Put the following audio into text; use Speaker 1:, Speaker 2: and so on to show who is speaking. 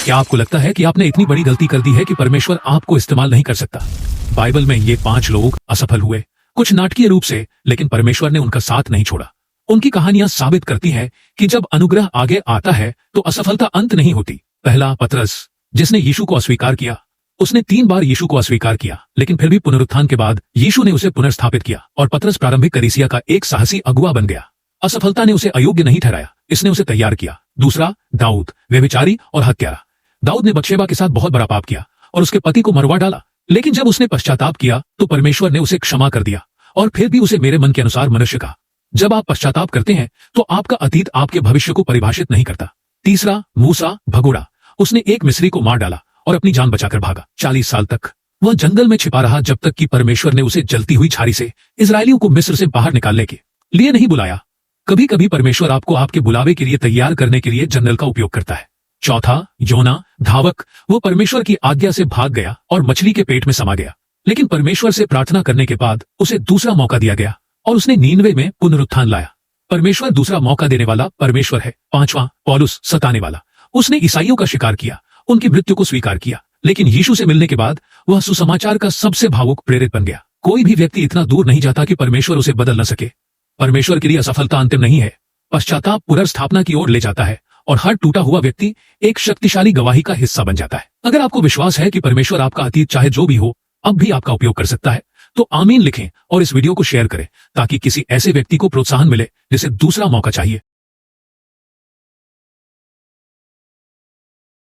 Speaker 1: क्या आपको लगता है कि आपने इतनी बड़ी गलती कर दी है कि परमेश्वर आपको इस्तेमाल नहीं कर सकता? बाइबल में ये 5 लोग असफल हुए, कुछ नाटकीय रूप से, लेकिन परमेश्वर ने उनका साथ नहीं छोड़ा। उनकी कहानियां साबित करती हैं कि जब अनुग्रह आगे आता है तो असफलता अंत नहीं होती। पहला, पतरस, जिसने यीशु को अस्वीकार किया। उसने 3 बार यीशु को अस्वीकार किया, लेकिन फिर भी पुनरुत्थान के बाद यीशु ने उसे पुनर्स्थापित किया और पतरस प्रारंभिक कलीसिया का एक साहसी अगुवा बन गया। असफलता ने उसे अयोग्य नहीं ठहराया, इसने उसे तैयार किया। दूसरा, दाऊद, व्यभिचारी और हत्यारा। दाऊद ने बत्शेबा के साथ बहुत बड़ा पाप किया और उसके पति को मरवा डाला, लेकिन जब उसने पश्चाताप किया तो परमेश्वर ने उसे क्षमा कर दिया और फिर भी उसे मेरे मन के अनुसार मनुष्य कहा। जब आप पश्चाताप करते हैं तो आपका अतीत आपके भविष्य को परिभाषित नहीं करता। तीसरा, मूसा, भगोड़ा। उसने एक मिस्री को मार डाला और अपनी जान बचाकर भागा। 40 साल तक वह जंगल में छिपा रहा, जब तक कि परमेश्वर ने उसे जलती हुई छारी से इजरायलियों को मिस्र से बाहर निकालने के लिए नहीं बुलाया। कभी कभी परमेश्वर आपको आपके बुलावे के लिए तैयार करने के लिए जंगल का उपयोग करता है। चौथा, योना, धावक। वो परमेश्वर की आज्ञा से भाग गया और मछली के पेट में समा गया, लेकिन परमेश्वर से प्रार्थना करने के बाद उसे दूसरा मौका दिया गया और उसने नीनवे में पुनरुत्थान लाया। परमेश्वर दूसरा मौका देने वाला परमेश्वर है। पांचवां, पौलुस, सताने वाला। उसने ईसाइयों का शिकार किया, उनकी मृत्यु को स्वीकार किया, लेकिन यीशु से मिलने के बाद वह सुसमाचार का सबसे भावुक प्रेरित बन गया। कोई भी व्यक्ति इतना दूर नहीं जाता कि परमेश्वर उसे बदल न सके। परमेश्वर के लिए असफलता अंतिम नहीं है। पश्चाताप पुनर्स्थापना की ओर ले जाता है और हर टूटा हुआ व्यक्ति एक शक्तिशाली गवाही का हिस्सा बन जाता है। अगर आपको विश्वास है कि परमेश्वर आपका अतीत चाहे जो भी हो अब भी आपका उपयोग कर सकता है, तो आमीन लिखें और इस वीडियो को शेयर करें ताकि किसी ऐसे व्यक्ति को प्रोत्साहन मिले जिसे दूसरा मौका चाहिए।